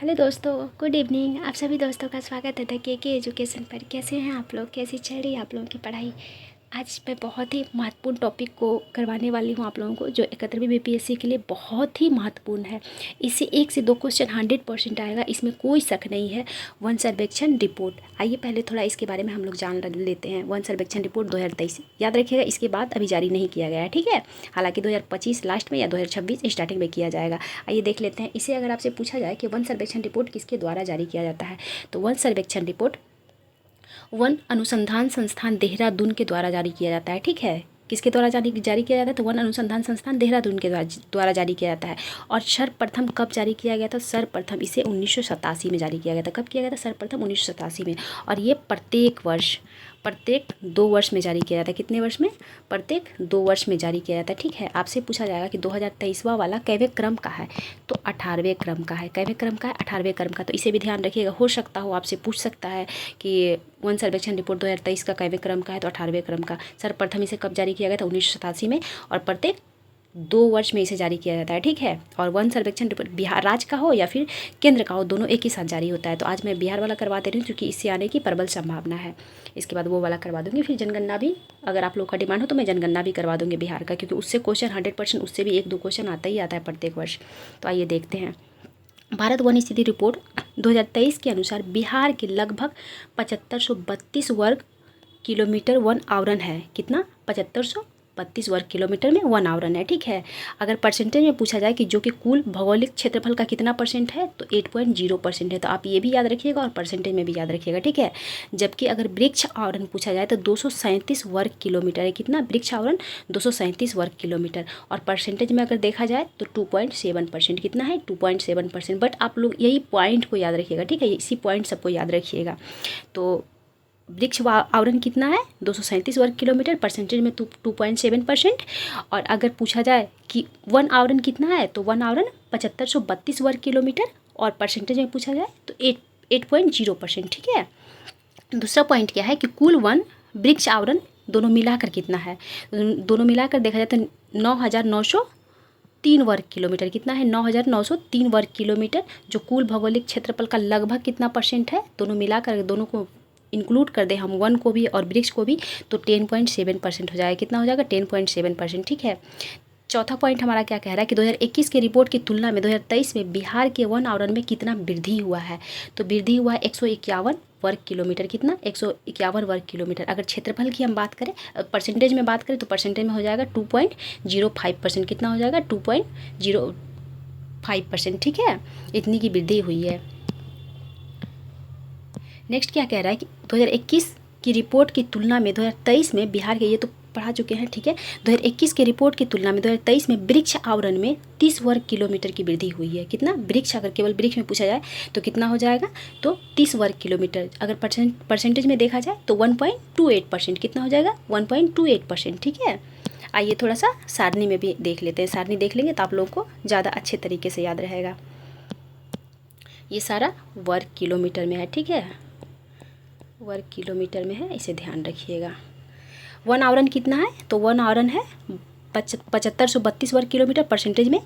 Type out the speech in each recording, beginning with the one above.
Hello दोस्तों, good evening. आप सभी दोस्तों का स्वागत है द के एजुकेशन पर। कैसे हैं आप लोग? कैसी चल रही है आप लोगों की पढ़ाई? आज मैं बहुत ही महत्वपूर्ण टॉपिक को करवाने वाली हूं आप लोगों को, जो 71वीं बीपीएससी के लिए बहुत ही महत्वपूर्ण है। इससे 1 से 2 क्वेश्चन 100% आएगा, इसमें कोई शक नहीं है। वन सर्वेक्षण रिपोर्ट, आइए पहले थोड़ा इसके बारे में हम लोग जान लेते हैं। वन सर्वेक्षण रिपोर्ट 2023 याद रखिएगा, इसके बाद अभी जारी नहीं किया गया है, ठीक है। हालांकि 2025 लास्ट में या 2026 स्टार्टिंग में किया जाएगा। आइए देख लेते हैं। इसे अगर आपसे पूछा जाए कि वन सर्वेक्षण रिपोर्ट किसके द्वारा जारी किया जाता है, तो वन सर्वेक्षण रिपोर्ट वन अनुसंधान संस्थान देहरादून के द्वारा जारी किया जाता है, ठीक है। किसके द्वारा जारी किया जाता है? तो वन अनुसंधान संस्थान देहरादून के द्वारा जारी किया जाता है। और सर्वप्रथम कब जारी किया गया था? सर्वप्रथम इसे 1987 में जारी किया गया था। कब किया गया था? सर्वप्रथम 1987 में। और ये प्रत्येक 2 वर्ष में जारी किया जाता है। कितने वर्ष में? प्रत्येक 2 वर्ष में जारी किया जाता है, ठीक है। आपसे पूछा जाएगा कि 2023वां वाला कैवे क्रम का है, तो 18वें क्रम का है। कैवे क्रम का है? 18वें क्रम का। तो इसे भी ध्यान रखिएगा, हो सकता हो आपसे पूछ सकता है कि वन सर्वेक्षण रिपोर्ट 2023 का कैवे क्रम का है, तो 18वें क्रम का। सर्वप्रथम इसे कब जारी किया गया था? 1987 में। और प्रत्येक 2 वर्ष में इसे जारी किया जाता है, ठीक है। और वन सर्वेक्षण रिपोर्ट बिहार राज्य का हो या फिर केंद्र का हो, दोनों एक ही साथ जारी होता है। तो आज मैं बिहार वाला करवा दे रही हूँ, क्योंकि इससे आने की प्रबल संभावना है। इसके बाद वो वाला करवा दूँगी। फिर जनगणना भी, अगर आप लोग का डिमांड हो तो मैं जनगणना भी करवा दूँगी बिहार का, क्योंकि उससे क्वेश्चन 100%, उससे भी 1-2 क्वेश्चन आता ही आता है प्रत्येक वर्ष। तो आइए देखते हैं। भारत वन स्थिति रिपोर्ट 2023 के अनुसार बिहार के लगभग 7532 वर्ग किलोमीटर वन आवरण है। कितना? 7532 वर्ग किलोमीटर में वन आवरण है, ठीक है। अगर परसेंटेज में पूछा जाए कि जो कि कुल भौगोलिक क्षेत्रफल का कितना परसेंट है, तो 8.0% है। तो आप ये भी याद रखिएगा और परसेंटेज में भी याद रखिएगा, ठीक है। जबकि अगर वृक्ष आवरण पूछा जाए तो 237 वर्ग किलोमीटर है। कितना? वृक्ष आवरण 237 वर्ग किलोमीटर। और परसेंटेज में अगर देखा जाए तो 2.7%। कितना है? 2.7%। बट आप लोग यही पॉइंट को याद रखिएगा, ठीक है। इसी पॉइंट सबको याद रखिएगा। तो वृक्ष आवरण कितना है? 237 वर्ग किलोमीटर। परसेंटेज में 2.7%। और अगर पूछा जाए कि वन आवरण कितना है, तो वन आवरण 7532 वर्ग किलोमीटर। और परसेंटेज में पूछा जाए तो 8.0%, ठीक है। दूसरा पॉइंट क्या है कि कुल वन वृक्ष आवरण दोनों मिलाकर कितना है? दोनों मिलाकर देखा जाए तो 9903 वर्ग किलोमीटर। कितना है? 9903 वर्ग किलोमीटर, जो कुल भौगोलिक क्षेत्रफल का लगभग कितना परसेंट है? दोनों मिलाकर, दोनों को इंक्लूड कर दे हम, वन को भी और वृक्ष को भी, तो 10.7% हो जाएगा। कितना हो जाएगा? 10.7%, ठीक है। चौथा पॉइंट हमारा क्या कह रहा है कि 2021 के रिपोर्ट की तुलना में 2023 में बिहार के वन आवरण में कितना वृद्धि हुआ है? तो वृद्धि हुआ है 151 वर्ग किलोमीटर। कितना? 151 वर्ग किलोमीटर। अगर क्षेत्रफल की हम बात करें, परसेंटेज में बात करें, तो परसेंटेज में हो जाएगा 2.05%। कितना हो जाएगा? 2.05%, ठीक है। इतनी की वृद्धि हुई है। नेक्स्ट क्या कह रहा है कि 2021 की रिपोर्ट की तुलना में 2023 में बिहार के, ये तो पढ़ा चुके हैं, ठीक है। 2021 के रिपोर्ट की तुलना में 2023 में वृक्ष आवरण में 30 वर्ग किलोमीटर की वृद्धि हुई है। कितना? वृक्ष, अगर केवल वृक्ष में पूछा जाए तो कितना हो जाएगा? तो 30 वर्ग किलोमीटर। अगर परसेंटेज में देखा जाए तो 1.28%। कितना हो जाएगा? 1.28%, ठीक है। आइए थोड़ा सा सारणी में भी देख लेते हैं। सारणी देख लेंगे तो आप लोगों को ज़्यादा अच्छे तरीके से याद रहेगा। ये सारा वर्ग किलोमीटर में है, ठीक है। वर्ग किलोमीटर में है, इसे ध्यान रखिएगा। वन आवरण कितना है? तो वन आवरण है 7532 वर्ग किलोमीटर। परसेंटेज में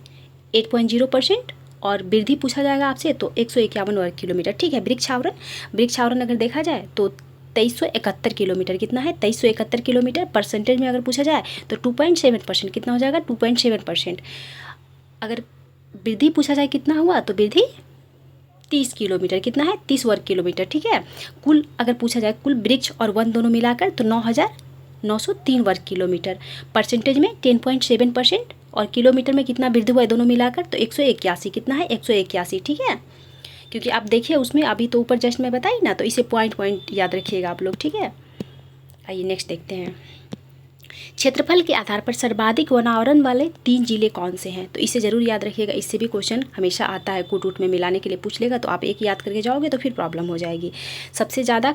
8.0%। और वृद्धि पूछा जाएगा आपसे तो 151 वर्ग किलोमीटर, ठीक है। वृक्ष आवरण अगर देखा जाए तो 2371 किलोमीटर। कितना है? 2371 किलोमीटर। परसेंटेज में अगर पूछा जाए तो 2.7%। कितना हो जाएगा? 2.7%। अगर वृद्धि पूछा जाए कितना हुआ, तो वृद्धि 30 किलोमीटर। कितना है? 30 वर्ग किलोमीटर, ठीक है। कुल अगर पूछा जाए, कुल वृक्ष और वन दोनों मिलाकर, तो 9903 वर्ग किलोमीटर। परसेंटेज में 10.7%। और किलोमीटर में कितना वृद्धि हुआ है दोनों मिलाकर? तो 181। कितना है? 181, ठीक है। क्योंकि आप देखिए उसमें अभी तो ऊपर जस्ट में बताई ना, तो इसे पॉइंट याद रखिएगा आप लोग, ठीक है। आइए नेक्स्ट देखते हैं। क्षेत्रफल के आधार पर सर्वाधिक वनावरण वाले 3 जिले कौन से हैं? तो इसे जरूर याद रखिएगा। इससे भी क्वेश्चन हमेशा आता है, कूट रूट में मिलाने के लिए पूछ लेगा, तो आप एक याद करके जाओगे तो फिर प्रॉब्लम हो जाएगी। सबसे ज़्यादा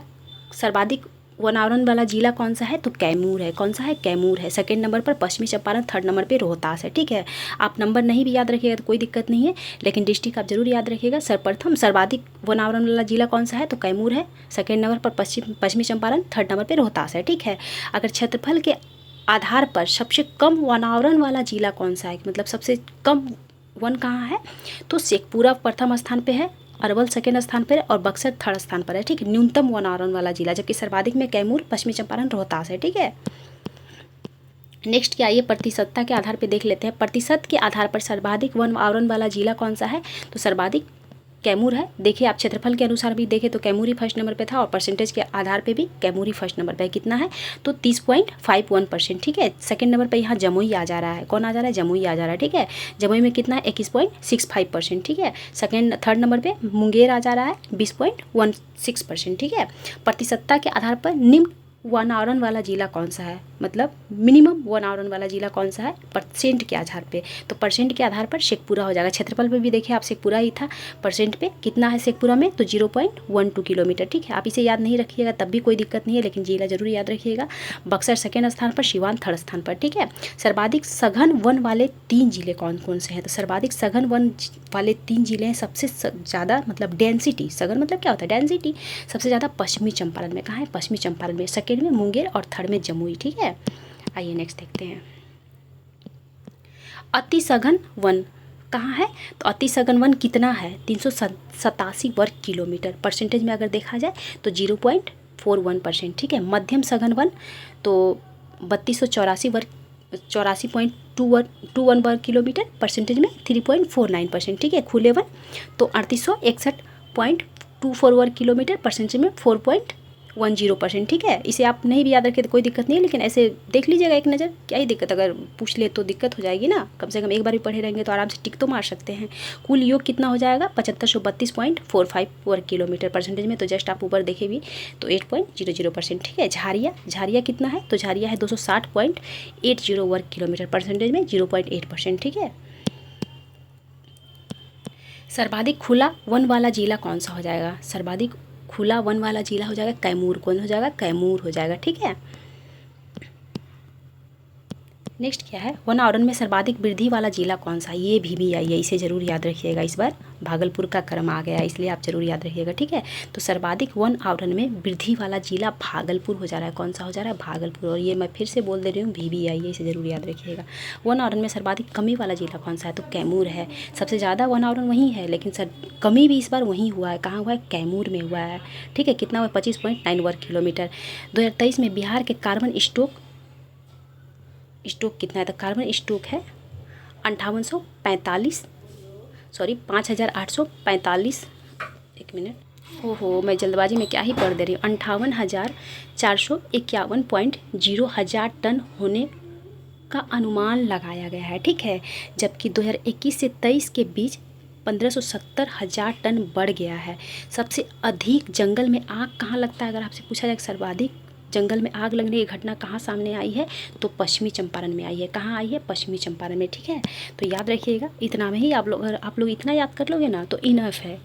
सर्वाधिक वनावरण वाला जिला कौन सा है? तो कैमूर है। कौन सा है? कैमूर है। सेकंड नंबर पर पश्चिमी चंपारण, थर्ड नंबर पे रोहतास है, ठीक है। आप नंबर नहीं भी याद रखिएगा तो कोई दिक्कत नहीं है, लेकिन डिस्ट्रिक्ट आप जरूर याद रखिएगा। सर्वप्रथम सर्वाधिक वनावरण वाला जिला कौन सा है? तो कैमूर है। सेकंड नंबर पर पश्चिमी चंपारण, थर्ड नंबर पर रोहतास है, ठीक है। अगर क्षेत्रफल के आधार पर सबसे कम वनावरण वाला जिला कौन सा है, मतलब सबसे कम वन कहाँ है, तो शेखपुरा प्रथम स्थान पे है। अरवल सेकेंड स्थान पर है और बक्सर थर्ड स्थान पर है, ठीक है, न्यूनतम वन आवरण वाला जिला, जबकि सर्वाधिक में कैमूर, पश्चिमी चंपारण, रोहतास है, ठीक है। नेक्स्ट क्या, ये प्रतिशतता के आधार पर देख लेते हैं। प्रतिशत के आधार पर सर्वाधिक वन आवरण वाला जिला कौन सा है, तो सर्वाधिक कैमूर है। देखिए आप क्षेत्रफल के अनुसार भी देखें तो कैमूर ही फर्स्ट नंबर पे था और परसेंटेज के आधार पे भी कैमूर ही फर्स्ट नंबर पे है। कितना है, तो 30.51%, ठीक है। सेकंड नंबर पे यहाँ जमुई आ जा रहा है, कौन आ जा रहा है, जमुई आ जा रहा है, ठीक है। जमुई में कितना है, 21.65%, ठीक है। थर्ड नंबर पे मुंगेर आ जा रहा है 20.16%, ठीक है। प्रतिशतता के आधार पर निम्न वन आवरण वाला जिला कौन सा है, मतलब मिनिमम वन आवरण वाला जिला कौन सा है परसेंट के आधार पे, तो परसेंट के आधार पर शेखपुरा हो जाएगा। क्षेत्रफल पे भी देखिए आप शेखपुरा ही था, परसेंट पे कितना है शेखपुरा में, तो 0.12 किलोमीटर, ठीक है। आप इसे याद नहीं रखिएगा तब भी कोई दिक्कत नहीं है, लेकिन जिला जरूर याद रखिएगा। बक्सर सेकेंड स्थान पर, सिवान थर्ड स्थान पर, ठीक है। सर्वाधिक सघन वन वाले 3 जिले कौन कौन से हैं, तो सर्वाधिक सघन वन वाले 3 जिले हैं। सबसे ज़्यादा मतलब डेंसिटी, सघन मतलब क्या होता है, डेंसिटी, सबसे ज़्यादा पश्चिमी चंपारण में। कहाँ है, पश्चिमी चंपारण में, सेकेंड में मुंगेर और थर्ड में जमुई, ठीक है। आइए नेक्स्ट देखते हैं। अति सघन वन कहाँ है, तो अति सघन वन कितना है, 387 वर्ग किलोमीटर। परसेंटेज में अगर देखा जाए तो 0.41%, ठीक है। मध्यम सघन वन तो 84.21 वर्ग किलोमीटर, परसेंटेज में 3.49%, ठीक है। खुले वन तो 3861.24 वर्ग किलोमीटर, परसेंटेज में 4.10%, ठीक है। इसे आप नहीं भी याद रखें तो कोई दिक्कत नहीं है, लेकिन ऐसे देख लीजिएगा एक नज़र, क्या ही दिक्कत, अगर पूछ ले तो दिक्कत हो जाएगी ना, कम से कम एक बार भी पढ़े रहेंगे तो आराम से टिक तो मार सकते हैं। कुल योग कितना हो जाएगा, 7532.45 वर्ग किलोमीटर, परसेंटेज में तो जस्ट आप ऊपर देखे भी तो 8.00%, ठीक है। झारिया कितना है, तो झारिया है 260.80 वर्ग किलोमीटर, परसेंटेज में 0.8%, ठीक है। सर्वाधिक खुला वन वाला जिला कौन सा हो जाएगा, सर्वाधिक खुला वन वाला जिला हो जाएगा कैमूर, कौन हो जाएगा, कैमूर हो जाएगा, ठीक है। नेक्स्ट क्या है, वन आवरण में सर्वाधिक वृद्धि वाला जिला कौन सा, ये भी आई है, इसे जरूर याद रखिएगा। इस बार भागलपुर का क्रम आ गया है, इसलिए आप जरूर याद रखिएगा, ठीक है। तो सर्वाधिक वन आवरण में वृद्धि वाला जिला भागलपुर हो जा रहा है, कौन सा हो जा रहा है, भागलपुर। और ये मैं फिर से बोल दे रही हूँ, भी आई है, इसे जरूर याद रखिएगा। वन आवरण में सर्वाधिक कमी वाला जिला कौन सा है, तो कैमूर है। सबसे ज़्यादा वन आवरण वहीं है, लेकिन कमी भी इस बार वहीं हुआ है, कहाँ हुआ है, कैमूर में हुआ है, ठीक है। कितना हुआ, 25.9 वर्ग किलोमीटर। 2023 में बिहार के कार्बन स्टॉक कितना है, तो कार्बन स्टॉक है 5845, एक मिनट, ओहो मैं जल्दबाजी में क्या ही पढ़ दे रही हूँ, 58,451.0 टन होने का अनुमान लगाया गया है, ठीक है। जबकि 2021 से 23 के बीच 1570,000 टन बढ़ गया है। सबसे अधिक जंगल में आग कहाँ लगता है, अगर आपसे पूछा जाए सर्वाधिक जंगल में आग लगने की घटना कहाँ सामने आई है, तो पश्चिमी चंपारण में आई है। कहाँ आई है, पश्चिमी चंपारण में, ठीक है। तो याद रखिएगा, इतना में ही आप लोग इतना याद कर लोगे ना तो इनफ है।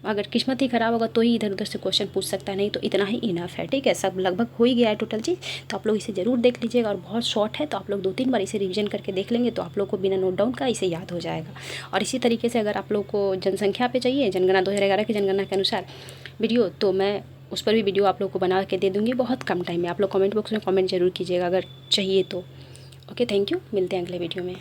अगर किस्मत ही ख़राब होगा तो ही इधर उधर से क्वेश्चन पूछ सकता है, नहीं तो इतना ही इनफ है, ठीक है। सब लगभग हो ही गया है टोटल चीज़, तो आप लोग इसे ज़रूर देख लीजिएगा। और बहुत शॉर्ट है तो आप लोग 2-3 बार इसे रिवीजन करके देख लेंगे तो आप लोग को बिना नोट डाउन का इसे याद हो जाएगा। और इसी तरीके से अगर आप लोग को जनसंख्या पे चाहिए, जनगणना 2011 की जनगणना के अनुसार वीडियो, तो मैं उस पर भी वीडियो आप लोग को बना के दे दूँगी बहुत कम टाइम में। आप लोग कमेंट बॉक्स में कमेंट जरूर कीजिएगा अगर चाहिए तो। ओके, थैंक यू, मिलते हैं अगले वीडियो में।